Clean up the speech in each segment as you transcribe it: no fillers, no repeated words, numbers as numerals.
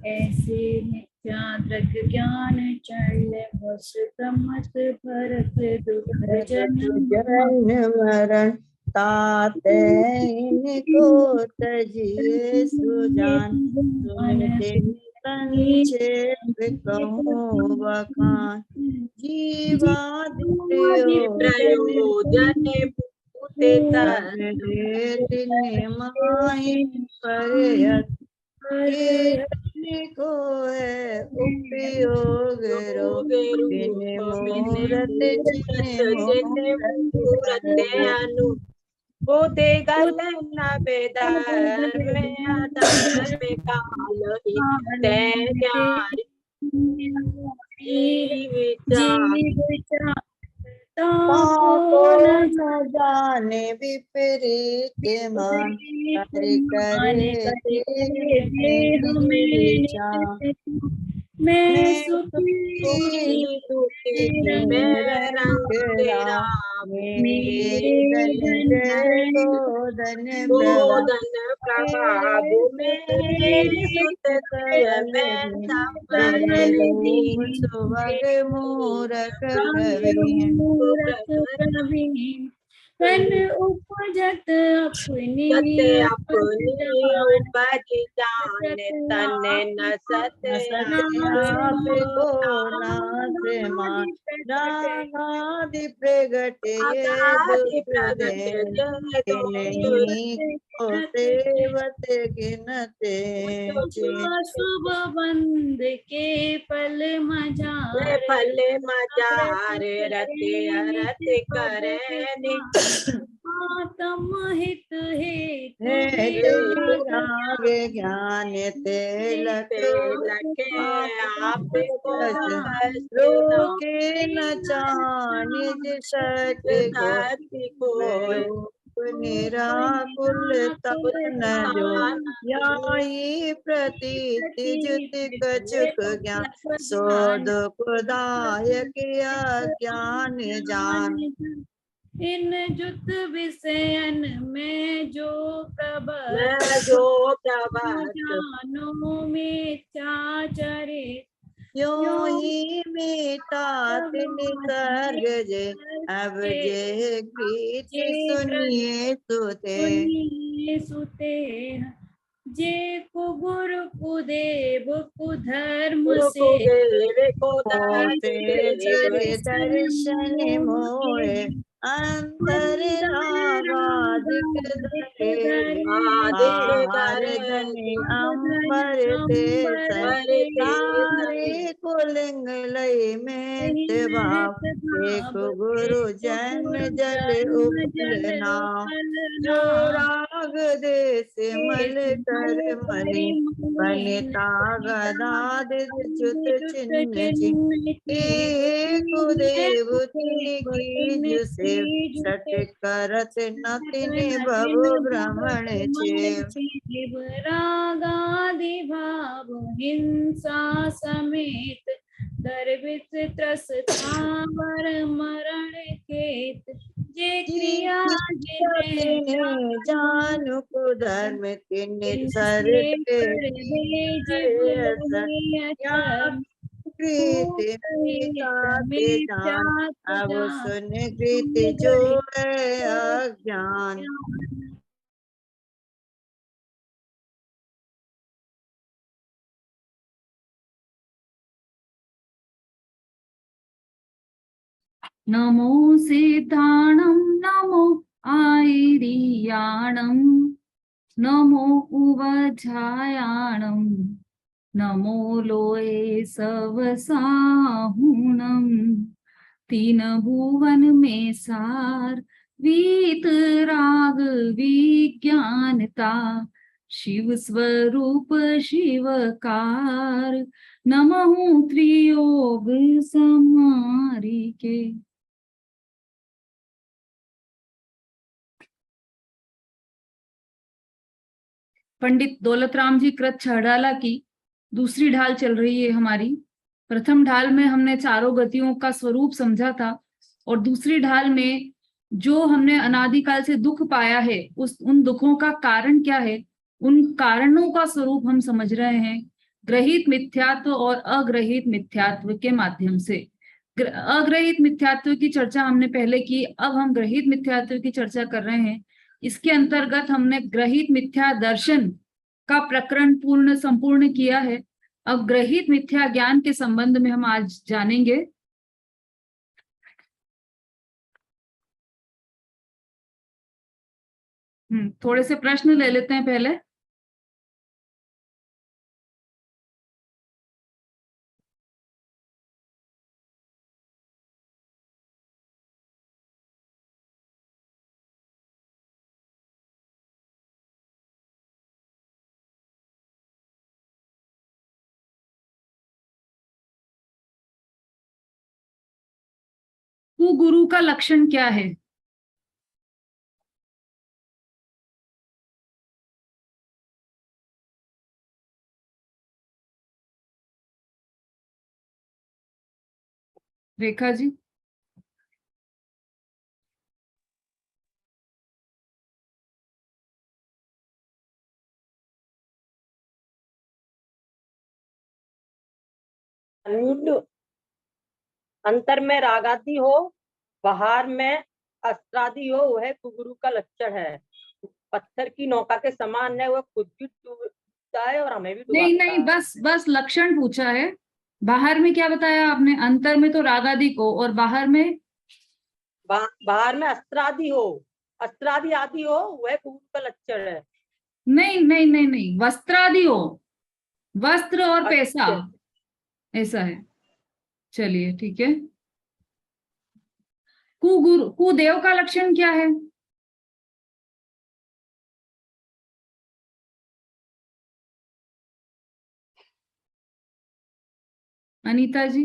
ऐसे नित्याद्रग ज्ञान चल बस ब्रह्मत भरत दुख जन्म मरण ताते इनको तजिए सुजान सुनते संक्षेप कहूँ बखान प्रयोजन भूते तिन्हें माही परयत को है उपयोग रो बिन मूरत मूरत अनु बोधे गत न बेदर में आदर में काल न जाने विपरीत मान करे मैं सुखी मैं रंग तेरा गोदन प्रभाव मेरे सुत सुभग मूरख प्रवीण तन उपजत अपनी उपज जान तन न सत आप को नाथ मान रागादि प्रगट सेवत गिनते शुभ बंद के फल मजार रते अरत करे आत्म हित ज्ञान तिलक आप रोके न निज सत्य को निराकुल तप न जो याई प्रतीत जुत कछुक ज्ञान सो दुखदायक ज्ञान जान इन जुत विषयन में जो प्रबल जानो मिथ्याचरित यो ही मीता तिन सर्ग जे अब जे गीत सुनिए सुते जे को गुरु कुदेव कुधर्म से दर्शन मोए अंतर रागादिक अंबर सारे कुलिंग लय में भाव एक गुरु जन्म जल उपलना जो राग देश मल कर मणि बनिता गदाद च्युत चिन्ह कुदेव की से सट करत नतिनि भव भ्रमण रागादि भाव हिंसा समेत गर्भित त्रस्तावर मरण खेत जे क्रिया जानु कुधर्म तिन सर जान अब सुन कृत जो है अज्ञान नमो सिद्धाणं नमो आयरियाणं नमो उवझायाणं नमो लोये सवसाहुणं तीन भुवन में सार वीत राग विज्ञानता शिव स्वरूप शिवकार नमः त्रियोग समारी के। पंडित दौलतराम जी कृत छहडाला की दूसरी ढाल चल रही है हमारी। प्रथम ढाल में हमने चारों गतियों का स्वरूप समझा था, और दूसरी ढाल में जो हमने अनादिकाल से दुख पाया है, उन दुखों का कारण क्या है, उन कारणों का स्वरूप हम समझ रहे हैं ग्रहित मिथ्यात्व और अग्रहित मिथ्यात्व के माध्यम से। अग्रहित मिथ्यात्व की चर्चा हमने पहले की, अब हम ग्रहित मिथ्यात्व की चर्चा कर रहे हैं। इसके अंतर्गत हमने ग्रहित मिथ्या दर्शन का प्रकरण संपूर्ण किया है। अब ग्रहित मिथ्या ज्ञान के संबंध में हम आज जानेंगे। थोड़े से प्रश्न ले लेते हैं पहले। कुगुरु का लक्षण क्या है? रेखा जी। अंतर में रागादि हो, बाहर में अस्त्रादि हो, वह कुगुरु का लक्षण है। पत्थर की नौका के समान है, वह खुद भी डूबता है और हमें भी नहीं डुबाता नहीं, है। बस लक्षण पूछा है। बाहर में क्या बताया आपने? अंतर में तो रागादि को, और बाहर में बाहर में अस्त्रादि हो, अस्त्रादि आदि हो, वह कुगुरु का लक्षण है। नहीं नहीं नहीं नहीं, वस्त्रादि हो, वस्त्र और पैसा, अच्छा, ऐसा है। चलिए ठीक है। कुगुरु कुदेव का लक्षण क्या है? अनीता जी,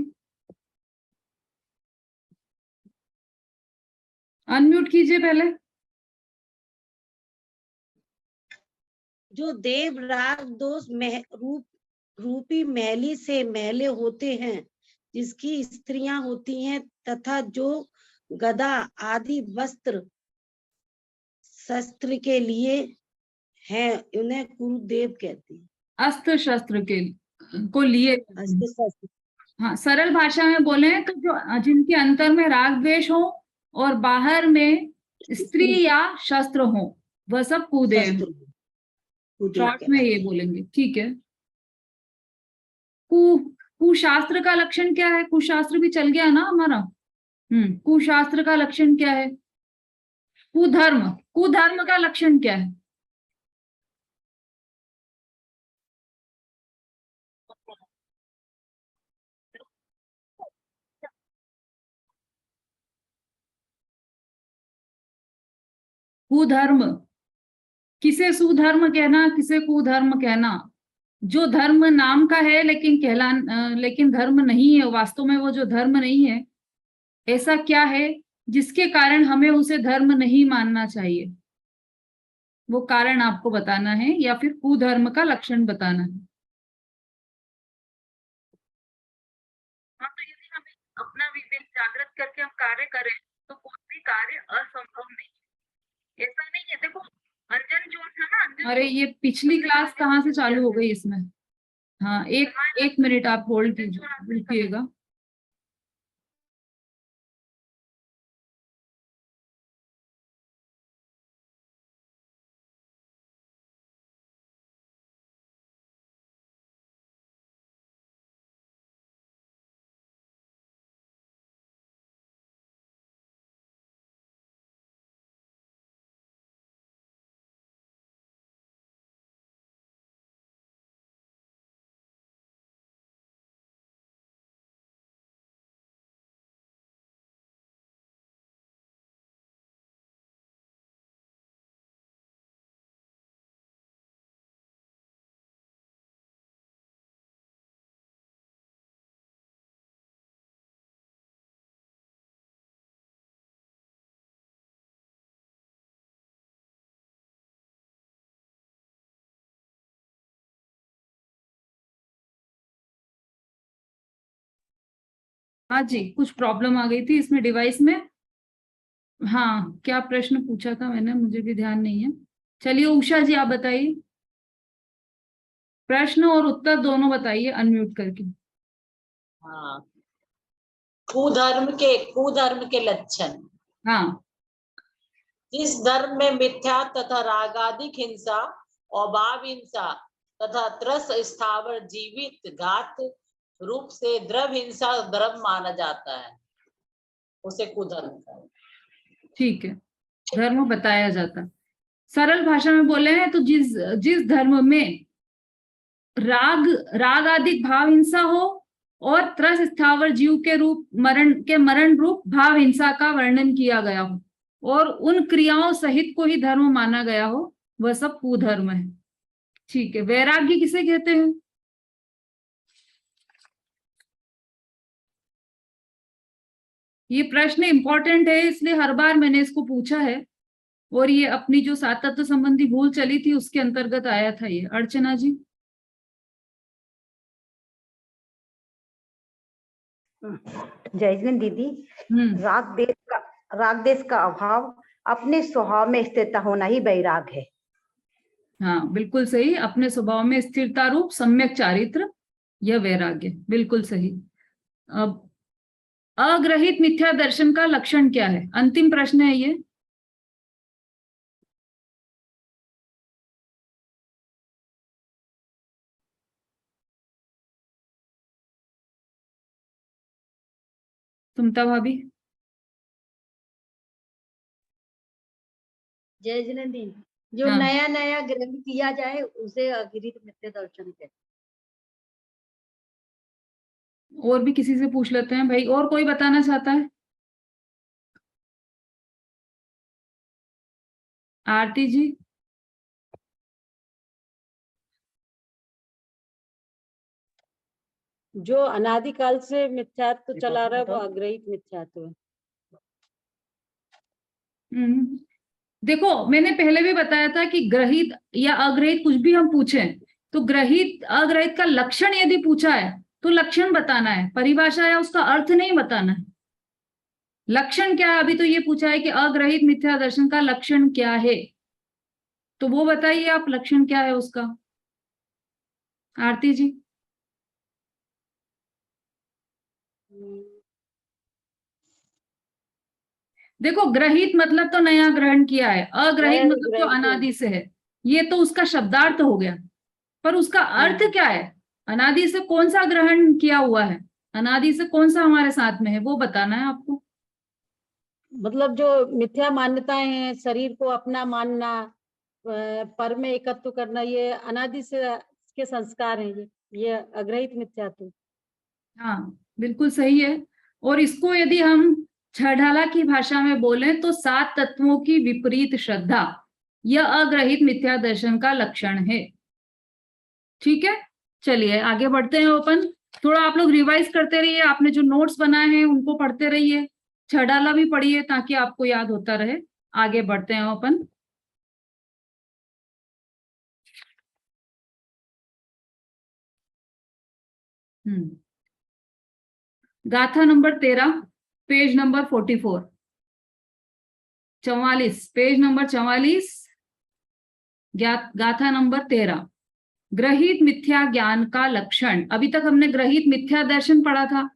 अनम्यूट कीजिए पहले। जो देव राग दोष रूपी मैली से मैले होते हैं, जिसकी स्त्रियां होती हैं, तथा जो गदा आदि वस्त्र शस्त्र के लिए हैं, उन्हें कुरुदेव कहते हैं। अस्त्र शस्त्र के को लिए। अस्त्र शस्त्र। हाँ, सरल भाषा में बोले तो जो जिनके अंतर में राग द्वेष हो और बाहर में स्त्री या शस्त्र हो, वह सब कुदेव। शस्त्र कुरुदेव शॉर्ट में ये बोलेंगे, ठीक है। कु कुशास्त्र का लक्षण क्या है? कुशास्त्र भी चल गया ना हमारा। कुशास्त्र का लक्षण क्या है? कुधर्म, कुधर्म का लक्षण क्या है? कुधर्म, किसे सुधर्म कहना, किसे कुधर्म कहना? जो धर्म नाम का है लेकिन धर्म नहीं है, वास्तव में वो जो धर्म नहीं है, ऐसा क्या है जिसके कारण हमें उसे धर्म नहीं मानना चाहिए? वो कारण आपको बताना है, या फिर कुधर्म का लक्षण बताना है। हाँ, तो यदि हमें अपना विवेक जागृत करके हम कार्य करें तो कोई भी कार्य असंभव नहीं। ऐसा नहीं है, देखो अंजन जो था ना, अरे ये पिछली क्लास कहाँ से चालू हो गई इसमें? हाँ, एक मिनट आप होल्ड कीजिए, रुकिएगा। हाँ जी, कुछ प्रॉब्लम आ गई थी इसमें डिवाइस में। हाँ, क्या प्रश्न पूछा था मैंने, मुझे भी ध्यान नहीं है। चलिए उषा जी आप बताइए, प्रश्न और उत्तर दोनों बताइए अनम्यूट करके। हाँ, कुधर्म के लक्षण। हाँ, जिस धर्म में मिथ्या तथा रागादिक हिंसा और भाव हिंसा तथा त्रस स्थावर जीवित घात रूप से द्रव हिंसा धर्म माना जाता है, उसे कुधर्म कहते हैं। ठीक है, धर्म बताया जाता। सरल भाषा में बोले हैं तो जिस जिस धर्म में राग आदि भाव हिंसा हो और त्रस स्थावर जीव के रूप मरण रूप भाव हिंसा का वर्णन किया गया हो और उन क्रियाओं सहित को ही धर्म माना गया हो, वह सब कुधर्म है। ठीक है, वैराग्य किसे कहते हैं? ये प्रश्न इंपॉर्टेंट है, इसलिए हर बार मैंने इसको पूछा है और ये अपनी जो सात तत्व संबंधी भूल चली थी उसके अंतर्गत आया था ये। अर्चना जी। जय हिंद दीदी। राग देश का अभाव, अपने स्वभाव में स्थिरता होना ही वैराग है। हाँ बिल्कुल सही, अपने स्वभाव में स्थिरता रूप सम्यक चारित्र, यह वैराग्य, बिल्कुल सही। अब अग्रहित मिथ्या दर्शन का लक्षण क्या है? अंतिम प्रश्न है ये। सुमता भाभी। जय जिनेंद्र, जो हाँ। नया नया ग्रहण किया जाए उसे अग्रहित मिथ्या दर्शन कहते हैं। और भी किसी से पूछ लेते हैं भाई, और कोई बताना चाहता है? आरती जी। जो अनादिकाल से मिथ्यात्व चला रहा है वो अग्रहित मिथ्यात्व है। देखो मैंने पहले भी बताया था कि ग्रहित या अग्रहित कुछ भी हम पूछें तो ग्रहित अग्रहित का लक्षण यदि पूछा है तो लक्षण बताना है, परिभाषा या उसका अर्थ नहीं बताना है। लक्षण क्या है? अभी तो ये पूछा है कि अग्रहित मिथ्या दर्शन का लक्षण क्या है, तो वो बताइए आप, लक्षण क्या है उसका? आरती जी। देखो ग्रहित मतलब तो नया ग्रहण किया है, अग्रहित मतलब तो अनादि से है, ये तो उसका शब्दार्थ हो गया, पर उसका अर्थ क्या है? अनादि से कौन सा ग्रहण किया हुआ है, अनादि से कौन सा हमारे साथ में है, वो बताना है आपको। मतलब जो मिथ्या मान्यताएं हैं, शरीर को अपना मानना, पर में एकत्व करना, ये अनादि से के संस्कार हैं, ये अग्रहित मिथ्यात्व। हाँ बिल्कुल सही है। और इसको यदि हम छठाला की भाषा में बोलें तो सात तत्वों की विपरीत श्रद्धा, यह अग्रहित मिथ्या दर्शन का लक्षण है। ठीक है, चलिए आगे बढ़ते हैं अपन। थोड़ा आप लोग रिवाइज करते रहिए, आपने जो नोट्स बनाए हैं उनको पढ़ते रहिए, छठाला भी पढ़िए ताकि आपको याद होता रहे। आगे बढ़ते हैं अपन। गाथा number 13, page number 44, 44, page number 44, गाथा नंबर 13, ग्रहित मिथ्या ज्ञान का लक्षण। अभी तक हमने ग्रहित मिथ्या दर्शन पढ़ा था।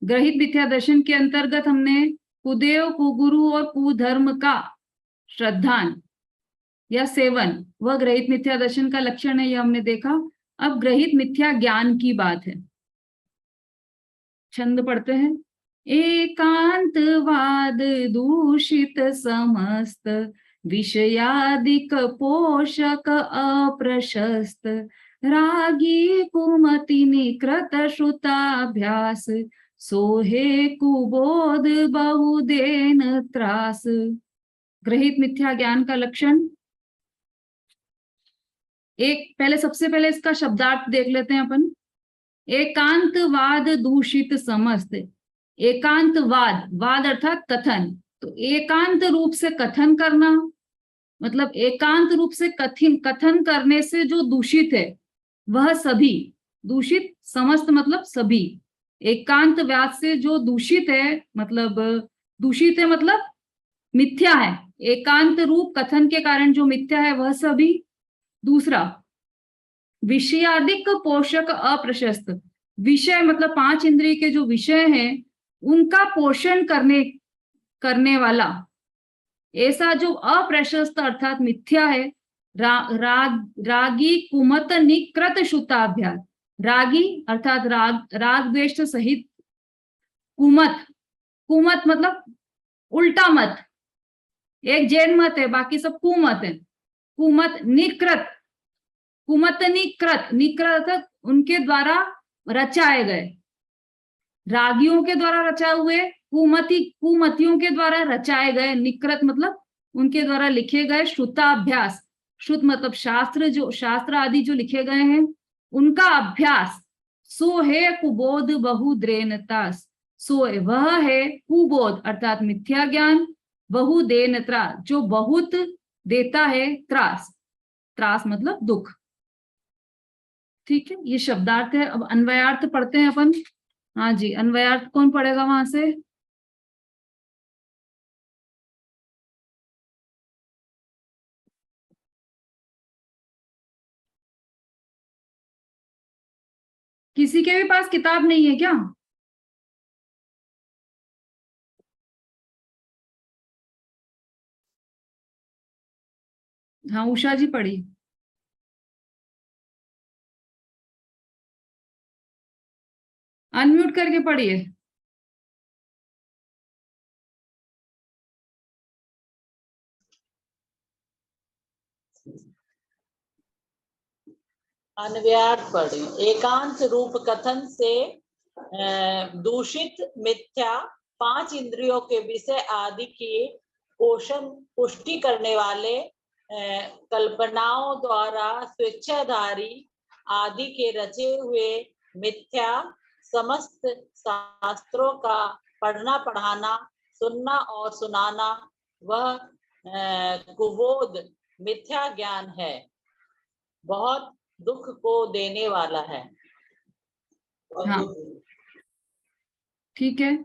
ग्रहित मिथ्या दर्शन के अंतर्गत हमने कुदेव, कुगुरु और कुधर्म का श्रद्धान या सेवन, वह ग्रहित मिथ्या दर्शन का लक्षण है, यह हमने देखा। अब ग्रहित मिथ्या ज्ञान की बात है। छंद पढ़ते हैं। एकांतवाद दूषित समस्त विषयादिक पोषक अप्रशस्त रागी कुमति निकृत श्रुताभ्यास सोहे कुबोध बहुदेन त्रास। ग्रहित मिथ्या ज्ञान का लक्षण। पहले सबसे पहले इसका शब्दार्थ देख लेते हैं अपन। एकांतवाद दूषित समस्त। एकांतवाद, वाद अर्थात कथन, तो एकांत रूप से कथन करना, मतलब एकांत रूप से कथन करने से जो दूषित है वह सभी, दूषित समस्त मतलब सभी, एकांतवाद से जो दूषित है, मतलब दूषित है मतलब मिथ्या है, एकांत रूप कथन के कारण जो मिथ्या है वह सभी। दूसरा, विषयादिक पोषक अप्रशस्त, विषय मतलब 5 इंद्रिय के जो विषय हैं उनका पोषण करने वाला ऐसा जो अप्रशस्त अर्थात मिथ्या है। रागी कुमत निकृत शुताभ्यास, रागी अर्थात राग द्वेष सहित, कुमत मतलब उल्टा मत, एक जैन मत है बाकी सब कुमत है। निकृत उनके द्वारा रचाए गए, रागियों के द्वारा रचाए हुए, कुमतियों के द्वारा रचाए गए, निकृत मतलब उनके द्वारा लिखे गए, श्रुताभ्यास, श्रुत मतलब शास्त्र आदि जो लिखे गए हैं उनका अभ्यास। सो है कुबोध बहुद्रेनतास, सो वह है कुबोध अर्थात मिथ्या ज्ञान, बहुदेनत्रा जो बहुत देता है, त्रास मतलब दुख। ठीक है, ये शब्दार्थ है। अब अन्वयार्थ पढ़ते हैं अपन। हाँ जी, अन्वयार्थ कौन पढ़ेगा वहां से? किसी के भी पास किताब नहीं है क्या? हाँ, उषा जी पढ़ी। अनम्यूट करके पढ़िए। अन्वयार्थ पढ़े। एकांत रूप कथन से दूषित मिथ्या 5 इंद्रियों के विषय आदि की पुष्टि करने वाले कल्पनाओं द्वारा स्वेच्छाधारी आदि के रचे हुए मिथ्या समस्त शास्त्रों का पढ़ना पढ़ाना, सुनना और सुनाना वह कुबोध मिथ्या ज्ञान है, बहुत दुख को देने वाला है। हाँ, ठीक है।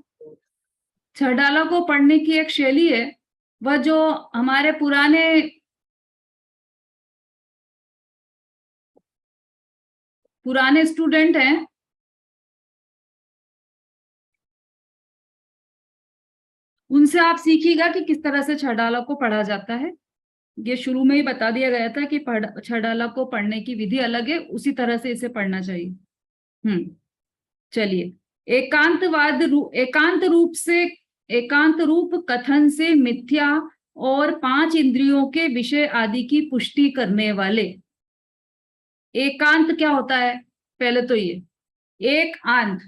छड़ाला को पढ़ने की एक शैली है, वह जो हमारे पुराने स्टूडेंट हैं उनसे आप सीखिएगा कि किस तरह से छड़ाला को पढ़ा जाता है। ये शुरू में ही बता दिया गया था कि छड़ाला को पढ़ने की विधि अलग है, उसी तरह से इसे पढ़ना चाहिए। चलिए, एकांत रूप कथन से मिथ्या और 5 इंद्रियों के विषय आदि की पुष्टि करने वाले। एकांत क्या होता है? पहले तो ये एक आंत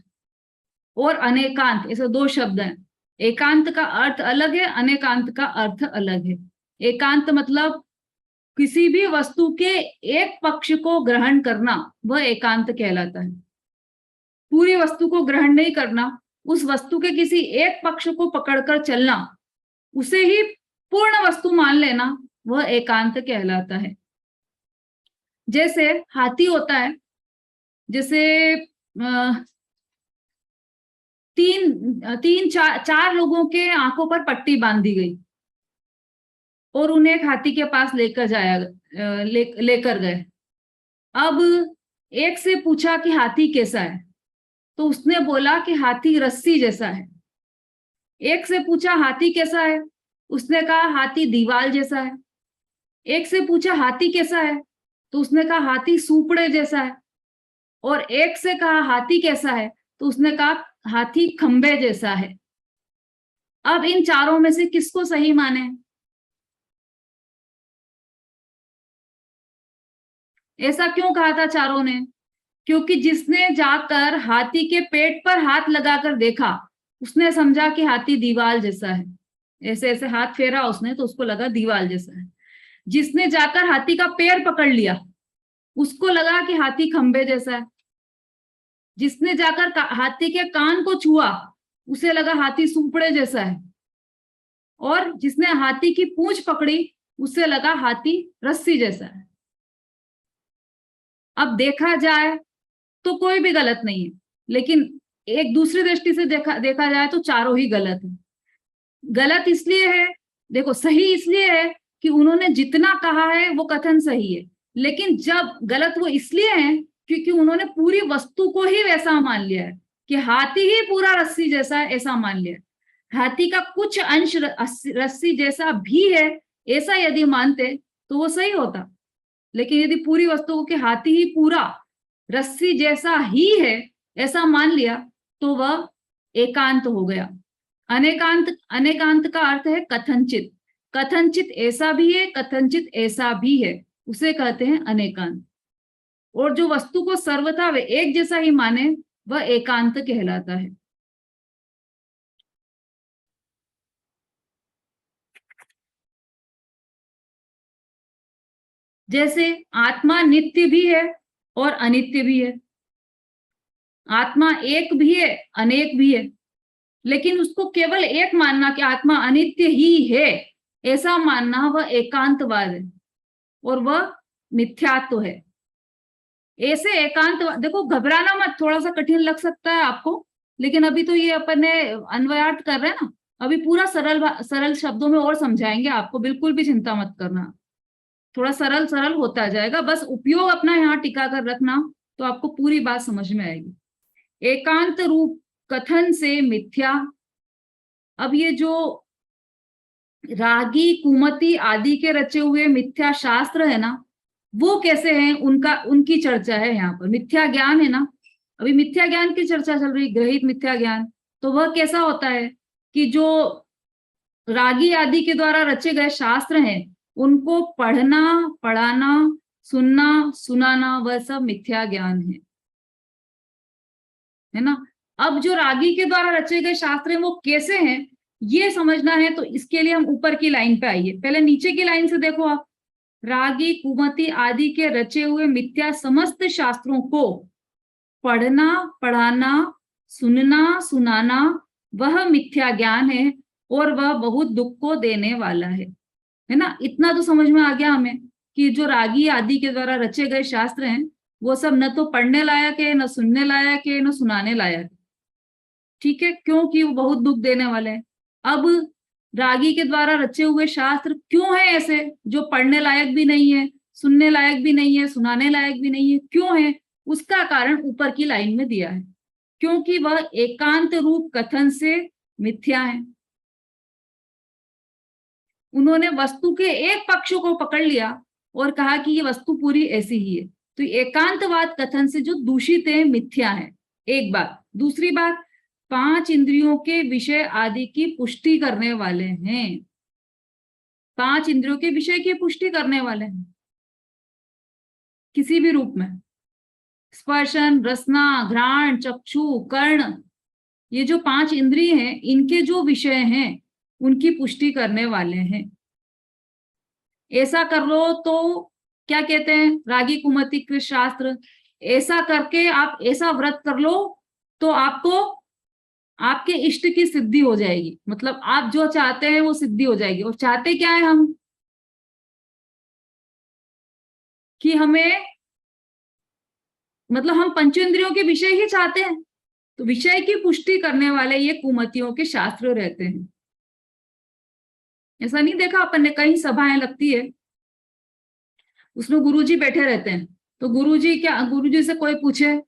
और अनेकांत, ऐसे 2 शब्द हैं। एकांत का अर्थ अलग है, अनेकांत का अर्थ अलग है। एकांत मतलब किसी भी वस्तु के एक पक्ष को ग्रहण करना, वह एकांत कहलाता है। पूरी वस्तु को ग्रहण नहीं करना, उस वस्तु के किसी एक पक्ष को पकड़कर चलना, उसे ही पूर्ण वस्तु मान लेना, वह एकांत कहलाता है। जैसे हाथी होता है, जैसे चार लोगों के आंखों पर पट्टी बांधी गई और उन्हें एक हाथी के पास लेकर गए। अब एक से पूछा कि हाथी कैसा है, तो उसने बोला कि हाथी रस्सी जैसा है। एक से पूछा हाथी कैसा है, उसने कहा हाथी दीवाल जैसा है। एक से पूछा हाथी कैसा है, तो उसने कहा हाथी सूपड़े जैसा है। और एक से कहा हाथी कैसा है, तो उसने कहा हाथी खंबे जैसा है। अब इन चारों में से किसको सही माने? ऐसा क्यों कहा था चारों ने? क्योंकि जिसने जाकर हाथी के पेट पर हाथ लगाकर देखा, उसने समझा कि हाथी दीवाल जैसा है। ऐसे ऐसे हाथ फेरा उसने, तो उसको लगा दीवाल जैसा है। जिसने जाकर हाथी का पैर पकड़ लिया, उसको लगा कि हाथी खंबे जैसा है। जिसने जाकर हाथी के कान को छुआ, उसे लगा हाथी सूपड़े जैसा है। और जिसने हाथी की पूंछ पकड़ी, उसे लगा हाथी रस्सी जैसा है। अब देखा जाए तो कोई भी गलत नहीं है, लेकिन एक दूसरी दृष्टि से देखा जाए तो चारों ही गलत है। गलत इसलिए है, देखो सही इसलिए है कि उन्होंने जितना कहा है वो कथन सही है, लेकिन जब गलत वो इसलिए है क्योंकि उन्होंने पूरी वस्तु को ही वैसा मान लिया है कि हाथी ही पूरा रस्सी जैसा है, ऐसा मान लिया है। हाथी का कुछ अंश रस्सी जैसा भी है ऐसा यदि मानते तो वो सही होता, लेकिन यदि पूरी वस्तु को कि हाथी ही पूरा रस्सी जैसा ही है ऐसा मान लिया तो वह एकांत हो गया। अनेकांत का अर्थ है कथनचित। कथनचित ऐसा भी है, कथनचित ऐसा भी है, उसे कहते हैं अनेकांत। और जो वस्तु को सर्वथा वे एक जैसा ही माने वह एकांत कहलाता है। जैसे आत्मा नित्य भी है और अनित्य भी है, आत्मा एक भी है अनेक भी है, लेकिन उसको केवल एक मानना कि आत्मा अनित्य ही है ऐसा मानना वह एकांतवाद है और वह मिथ्यात्व है। ऐसे एकांतवाद, देखो घबराना मत, थोड़ा सा कठिन लग सकता है आपको, लेकिन अभी तो ये अपन ने अन्वयार्थ कर रहे हैं ना, अभी पूरा सरल शब्दों में और समझाएंगे आपको, बिल्कुल भी चिंता मत करना, थोड़ा सरल सरल होता जाएगा, बस उपयोग अपना यहाँ टिका कर रखना तो आपको पूरी बात समझ में आएगी। एकांत रूप कथन से मिथ्या। अब ये जो रागी कुमति आदि के रचे हुए मिथ्या शास्त्र है ना, वो कैसे हैं उनकी चर्चा है यहाँ पर। मिथ्या ज्ञान है ना, अभी मिथ्या ज्ञान की चर्चा चल रही, ग्रहित मिथ्या ज्ञान, तो वह कैसा होता है कि जो रागी आदि के द्वारा रचे गए शास्त्र हैं उनको पढ़ना पढ़ाना सुनना सुनाना वह सब मिथ्या ज्ञान है ना। अब जो रागी के द्वारा रचे गए शास्त्र हैं वो कैसे हैं ये समझना है, तो इसके लिए हम ऊपर की लाइन पे आइए। पहले नीचे की लाइन से देखो आप, रागी कुमति आदि के रचे हुए मिथ्या समस्त शास्त्रों को पढ़ना पढ़ाना सुनना सुनाना वह मिथ्या ज्ञान है और वह बहुत दुख को देने वाला है ना। इतना तो समझ में आ गया हमें कि जो रागी आदि के द्वारा रचे गए शास्त्र हैं वो सब न तो पढ़ने लायक है, न सुनने लायक है, न सुनाने लायक है, ठीक है, क्योंकि वो बहुत दुख देने वाले हैं। अब रागी के द्वारा रचे हुए शास्त्र क्यों है ऐसे जो पढ़ने लायक भी नहीं है, सुनने लायक भी नहीं है, सुनाने लायक भी नहीं है, क्यों है? उसका कारण ऊपर की लाइन में दिया है, क्योंकि वह एकांत रूप कथन से मिथ्या है। उन्होंने वस्तु के एक पक्ष को पकड़ लिया और कहा कि ये वस्तु पूरी ऐसी ही है, तो एकांतवाद कथन से जो दूषित है मिथ्या है, एक बात। दूसरी बात, 5 इंद्रियों के विषय आदि की पुष्टि करने वाले हैं, 5 इंद्रियों के विषय की पुष्टि करने वाले हैं किसी भी रूप में, स्पर्शन रसना घ्राण चक्षु कर्ण, ये जो 5 इंद्रिय हैं इनके जो विषय हैं उनकी पुष्टि करने वाले हैं। ऐसा कर लो तो क्या कहते हैं रागी कुमति कृत शास्त्र, ऐसा करके आप ऐसा व्रत कर लो तो आपको आपके इष्ट की सिद्धि हो जाएगी, मतलब आप जो चाहते हैं वो सिद्धि हो जाएगी। और चाहते क्या है हम कि हमें, मतलब हम पंचेंद्रियों के विषय ही चाहते हैं, तो विषय की पुष्टि करने वाले ये कुमतियों के शास्त्र रहते हैं। ऐसा नहीं देखा अपन ने, कई सभाएं लगती है उसमें गुरुजी बैठे रहते हैं, तो गुरुजी से कोई पूछे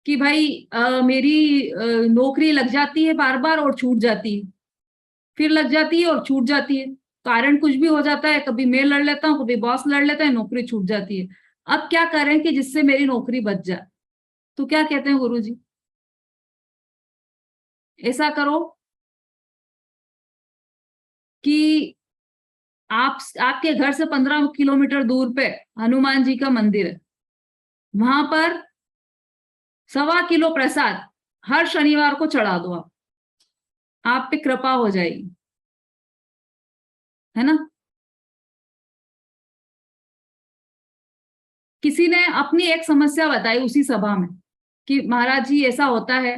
कि भाई मेरी नौकरी लग जाती है बार बार और छूट जाती है, फिर लग जाती है और छूट जाती है, कारण कुछ भी हो जाता है, कभी मैं लड़ लेता हूँ कभी बॉस लड़ लेता है, नौकरी छूट जाती है। अब क्या करें कि जिससे मेरी नौकरी बच जाए? तो क्या कहते हैं गुरुजी, ऐसा करो कि आपके घर से 15 किलोमीटर दूर पे हनुमान जी का मंदिर है, वहां पर 1.25 किलो प्रसाद हर शनिवार को चढ़ा दो, आप पे कृपा हो जाएगी, है ना। किसी ने अपनी एक समस्या बताई उसी सभा में कि महाराज जी ऐसा होता है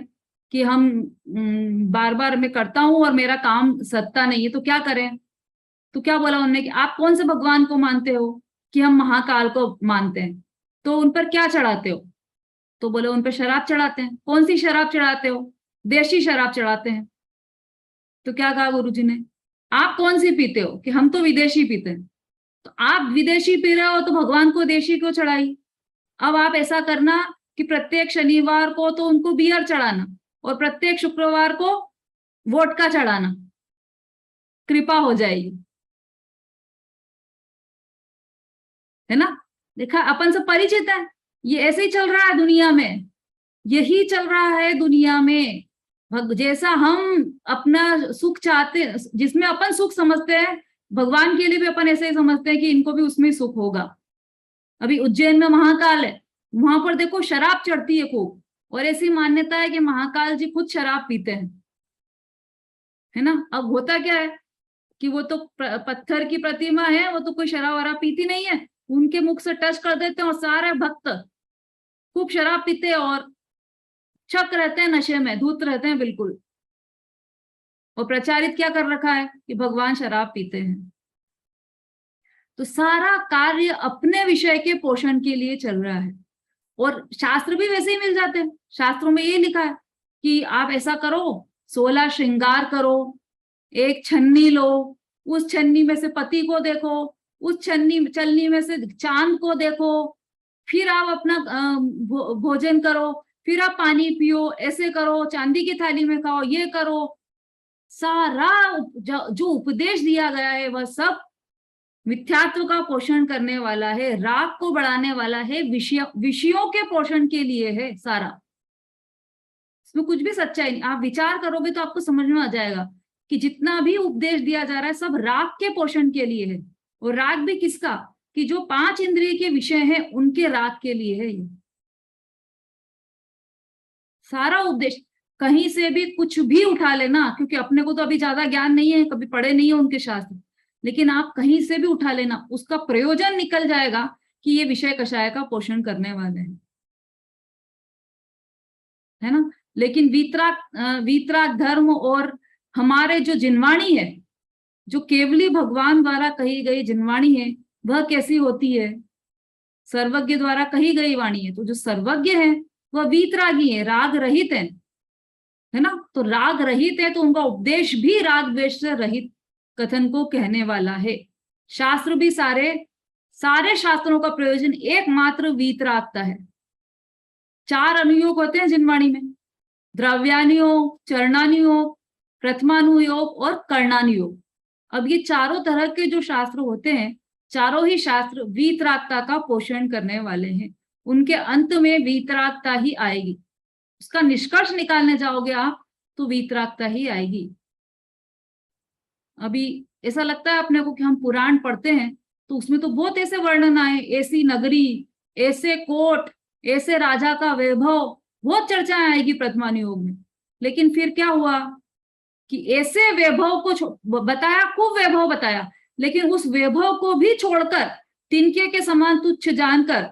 कि हम बार बार मैं करता हूं और मेरा काम सत्ता नहीं है, तो क्या करें? तो क्या बोला उन्होंने कि आप कौन से भगवान को मानते हो? कि हम महाकाल को मानते हैं। तो उन पर क्या चढ़ाते हो? तो बोले उन पे शराब चढ़ाते हैं। कौन सी शराब चढ़ाते हो? देशी शराब चढ़ाते हैं। तो क्या कहा गुरुजी ने, आप कौन सी पीते हो? कि हम तो विदेशी पीते हैं। तो आप विदेशी पी रहे हो तो भगवान को देशी क्यों चढ़ाई? अब आप ऐसा करना कि प्रत्येक शनिवार को तो उनको बियर चढ़ाना और प्रत्येक शुक्रवार को वोडका चढ़ाना, कृपा हो जाएगी, है ना। देखा, अपन सब परिचित है, ये ऐसे ही चल रहा है दुनिया में, यही चल रहा है दुनिया में। जैसा हम अपना सुख चाहते, जिसमें अपन सुख समझते हैं, भगवान के लिए भी अपन ऐसे ही समझते हैं कि इनको भी उसमें सुख होगा। अभी उज्जैन में महाकाल है, वहां पर देखो शराब चढ़ती है खूब, और ऐसी मान्यता है कि महाकाल जी खुद शराब पीते हैं, है ना। अब होता क्या है कि वो तो पत्थर की प्रतिमा है, वो तो कोई शराब वराब पीती नहीं है, उनके मुख से टच कर देते हैं और सारे भक्त खूब शराब पीते हैं और शक रहते हैं, नशे में धूत रहते हैं बिल्कुल। और प्रचारित क्या कर रखा है कि भगवान शराब पीते हैं। तो सारा कार्य अपने विषय के पोषण के लिए चल रहा है, और शास्त्र भी वैसे ही मिल जाते हैं। शास्त्रों में ये लिखा है कि आप ऐसा करो, 16 श्रृंगार करो, एक छन्नी लो, उस छन्नी में से पति को देखो, उस छन्नी में से चांद को देखो, फिर आप अपना भोजन करो, फिर आप पानी पियो, ऐसे करो, चांदी की थाली में खाओ, ये करो। सारा जो उपदेश दिया गया है वह सब मिथ्यात्व का पोषण करने वाला है, राग को बढ़ाने वाला है, विषयों के पोषण के लिए है सारा। इसमें कुछ भी सच्चाई नहीं। आप विचार करोगे तो आपको समझ में आ जाएगा कि जितना भी उपदेश दिया जा रहा है सब राग के पोषण के लिए है। और राग भी किसका? कि जो 5 इंद्रिय के विषय हैं उनके राग के लिए है ये सारा उपदेश। कहीं से भी कुछ भी उठा लेना, क्योंकि अपने को तो अभी ज्यादा ज्ञान नहीं है, कभी पढ़े नहीं है उनके शास्त्र, लेकिन आप कहीं से भी उठा लेना, उसका प्रयोजन निकल जाएगा कि ये विषय कषाय का पोषण करने वाले हैं, है ना। लेकिन वीतराग धर्म और हमारे जो जिनवाणी है, जो केवली भगवान द्वारा कही गई जिनवाणी है, वह कैसी होती है? सर्वज्ञ द्वारा कही गई वाणी है। तो जो सर्वज्ञ है वह वीतरागी है, राग रहित है ना। तो राग रहित है तो उनका उपदेश भी राग द्वेष से रहित कथन को कहने वाला है। शास्त्र भी सारे शास्त्रों का प्रयोजन एकमात्र वीतरागता है। 4 अनुयोग होते हैं जिनवाणी में, द्रव्यानुयोग, चरणानुयोग, प्रथमानुयोग और कर्णानुयोग। अब ये चारों तरह के जो शास्त्र होते हैं, चारों ही शास्त्र वीतरागता का पोषण करने वाले हैं। उनके अंत में वीतरागता ही आएगी। उसका निष्कर्ष निकालने जाओगे आप तो वीतरागता ही आएगी। अभी ऐसा लगता है अपने को कि हम पुराण पढ़ते हैं तो उसमें तो बहुत ऐसे वर्णन आए, ऐसी नगरी, ऐसे कोट, ऐसे राजा का वैभव, बहुत चर्चाएं आएगी प्रथमानुयोग में। लेकिन फिर क्या हुआ कि ऐसे वैभव को बताया, खूब वैभव बताया, लेकिन उस वैभव को भी छोड़कर तिनके के समान तुच्छ जानकर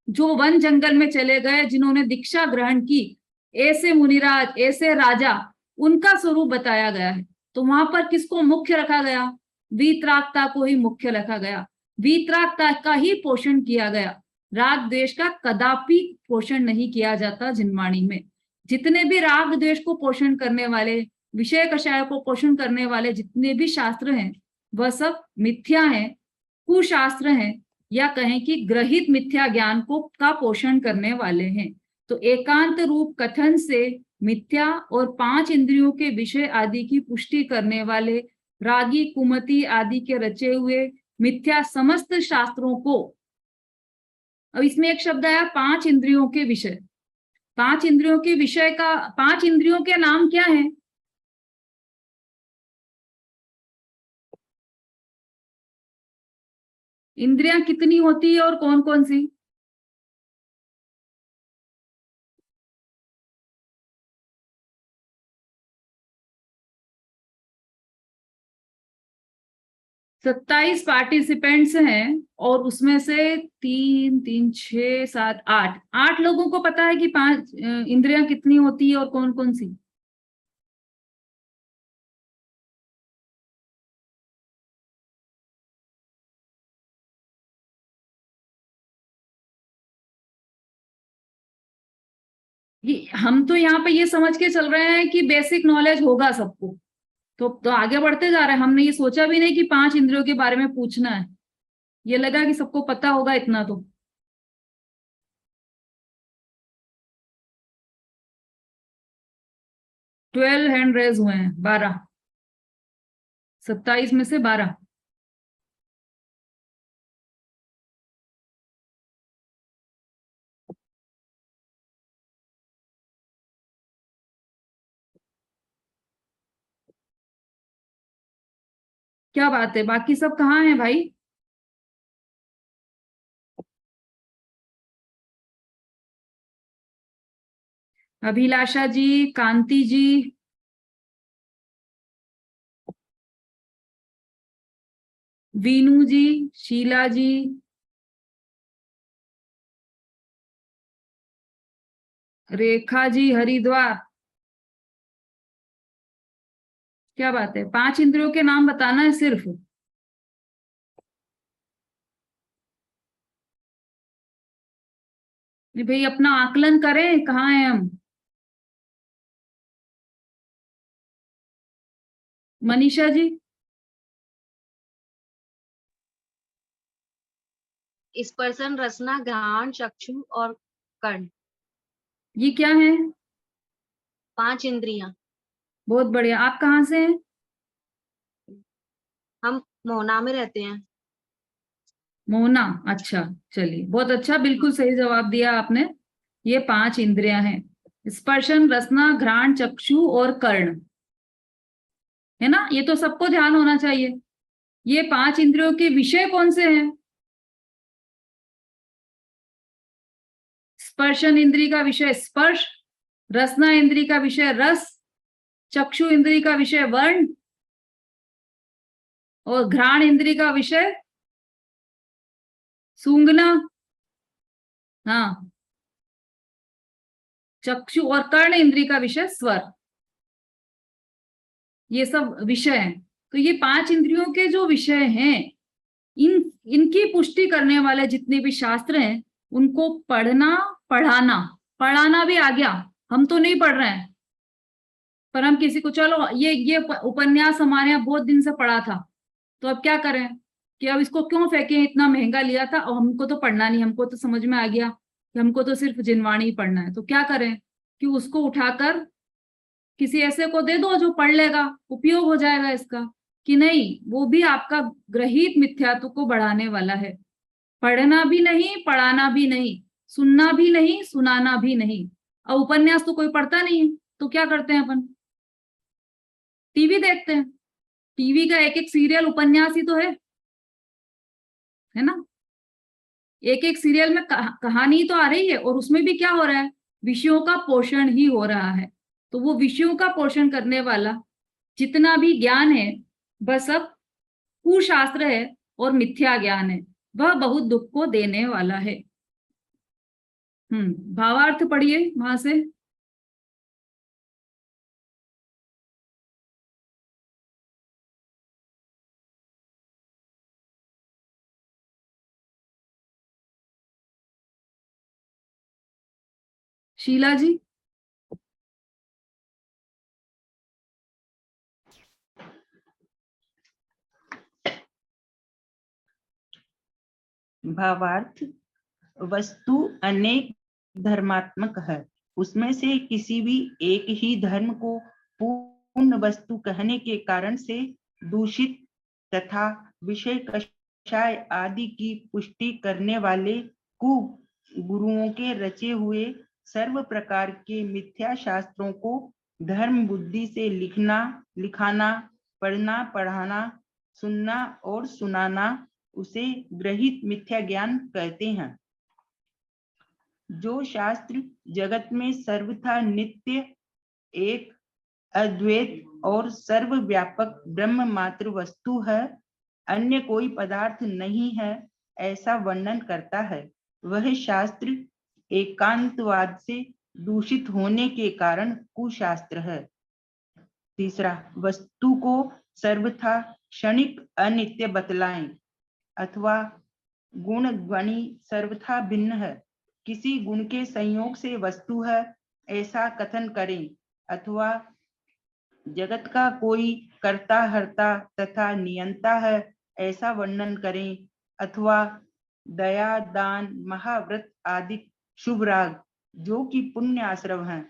जो वन जंगल में चले गए, जिन्होंने दीक्षा ग्रहण की, ऐसे मुनिराज, ऐसे राजा, उनका स्वरूप बताया गया है। तो वहां पर किसको मुख्य रखा गया? वीतरागता को ही मुख्य रखा गया, वीतरागता का ही पोषण किया गया। राग द्वेष का कदापि पोषण नहीं किया जाता जिनवाणी में। जितने भी राग द्वेष को पोषण करने वाले, विषय कषाय को पोषण करने वाले जितने भी शास्त्र हैं वह सब मिथ्या हैं, कुशास्त्र हैं, या कहें कि ग्रहित मिथ्या ज्ञान को का पोषण करने वाले हैं। तो एकांत रूप कथन से मिथ्या और 5 इंद्रियों के विषय आदि की पुष्टि करने वाले रागी, कुमति आदि के रचे हुए मिथ्या समस्त शास्त्रों को, अब इसमें एक शब्द आया 5 इंद्रियों के विषय। 5 इंद्रियों के विषय का, 5 इंद्रियों के नाम क्या है? इंद्रियां कितनी होती है और कौन कौन सी? सत्ताईस पार्टिसिपेंट्स हैं और उसमें से 3 3 6 7 8 लोगों को पता है कि 5 इंद्रियां कितनी होती है और कौन कौन सी? हम तो यहाँ पे ये समझ के चल रहे हैं कि बेसिक नॉलेज होगा सबको, तो आगे बढ़ते जा रहे हैं। हमने ये सोचा भी नहीं कि 5 इंद्रियों के बारे में पूछना है, ये लगा कि सबको पता होगा इतना। तो 12 हैंड रेज हुए हैं, 12, 27 में से 12। क्या बात है, बाकी सब कहाँ हैं भाई? अभिलाषा जी, कांति जी, वीनू जी, शीला जी, रेखा जी, हरिद्वार। क्या बात है, 5 इंद्रियों के नाम बताना है सिर्फ? नहीं भाई, अपना आकलन करें, कहाँ हैं हम? मनीषा जी, स्पर्शन, रसना, घ्राण, चक्षु और कर्ण, ये क्या है? 5 इंद्रियां। बहुत बढ़िया। आप कहाँ से हैं? हम मोहना में रहते हैं। मोहना, अच्छा, चलिए, बहुत अच्छा, बिल्कुल सही जवाब दिया आपने। ये 5 इंद्रियां हैं, स्पर्शन, रसना, घ्राण, चक्षु और कर्ण, है ना? ये तो सबको ध्यान होना चाहिए। ये 5 इंद्रियों के विषय कौन से हैं? स्पर्शन इंद्री का विषय स्पर्श, रसना इंद्री का विषय रस, चक्षु इंद्री का विषय वर्ण और घ्राण इंद्री का विषय सूंघना। हाँ, चक्षु और कर्ण इंद्री का विषय स्वर। ये सब विषय हैं। तो ये 5 इंद्रियों के जो विषय हैं, इनकी पुष्टि करने वाले जितने भी शास्त्र हैं, उनको पढ़ना, पढ़ाना, पढ़ाना भी आ गया। हम तो नहीं पढ़ रहे हैं, पर हम किसी को, चलो ये उपन्यास हमारे यहाँ बहुत दिन से पढ़ा था, तो अब क्या करें कि अब इसको क्यों फेंके, इतना महंगा लिया था और हमको तो पढ़ना नहीं, हमको तो समझ में आ गया कि हमको तो सिर्फ जिनवाणी ही पढ़ना है। तो क्या करें कि उसको उठाकर किसी ऐसे को दे दो जो पढ़ लेगा, उपयोग हो जाएगा इसका। कि नहीं, वो भी आपका ग्रहित मिथ्यात्व को बढ़ाने वाला है। पढ़ना भी नहीं, पढ़ाना भी नहीं, सुनना भी नहीं, सुनाना भी नहीं। अब उपन्यास तो कोई पढ़ता नहीं है, तो क्या करते हैं अपन? टीवी देखते हैं। टीवी का एक एक सीरियल उपन्यास ही तो है ना? एक एक सीरियल में कहानी तो आ रही है, और उसमें भी क्या हो रहा है? विषयों का पोषण ही हो रहा है। तो वो विषयों का पोषण करने वाला जितना भी ज्ञान है, वह सब कुशास्त्र है और मिथ्या ज्ञान है। वह बहुत दुख को देने वाला है। भावार्थ पढ़िए वहां से। शीला जी, भावार्थ, वस्तु अनेक धर्मात्मक है, उसमें से किसी भी एक ही धर्म को पूर्ण वस्तु कहने के कारण से दूषित तथा विषय कषाय आदि की पुष्टि करने वाले गुरुओं के रचे हुए सर्व प्रकार के मिथ्या शास्त्रों को धर्म बुद्धि से लिखना, लिखाना, पढ़ना, पढ़ाना, सुनना और सुनाना, उसे ग्रहित मिथ्या ज्ञान कहते हैं। जो शास्त्र जगत में सर्वथा नित्य, एक, अद्वैत और सर्वव्यापक ब्रह्म मात्र वस्तु है, अन्य कोई पदार्थ नहीं है, ऐसा वर्णन करता है, वह शास्त्र एकांतवाद से दूषित होने के कारण कुशास्त्र है। तीसरा, वस्तु को सर्वथा क्षणिक अनित्य बतलाएं, अथवा गुण ध्वनि सर्वथा भिन्न है, किसी गुण के संयोग से वस्तु है, ऐसा कथन करें, अथवा जगत का कोई कर्ता हर्ता तथा नियंता है ऐसा वर्णन करें, अथवा दया दान महाव्रत आदि शुभ राग जो कि पुण्य आश्रय हैं,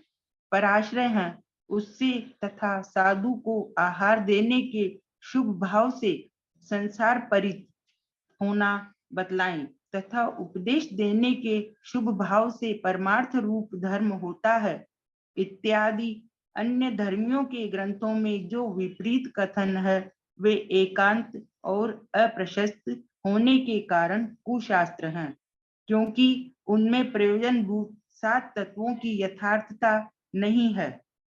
पराश्रय हैं, उससे तथा साधु को आहार देने के शुभ भाव से संसार परित होना बतलाएं, तथा उपदेश देने के शुभ भाव से परमार्थ रूप धर्म होता है इत्यादि अन्य धर्मियों के ग्रंथों में जो विपरीत कथन है वे एकांत और अप्रशस्त होने के कारण कुशास्त्र हैं, क्योंकि उनमें प्रयोजन भूत 7 तत्वों की यथार्थता नहीं है।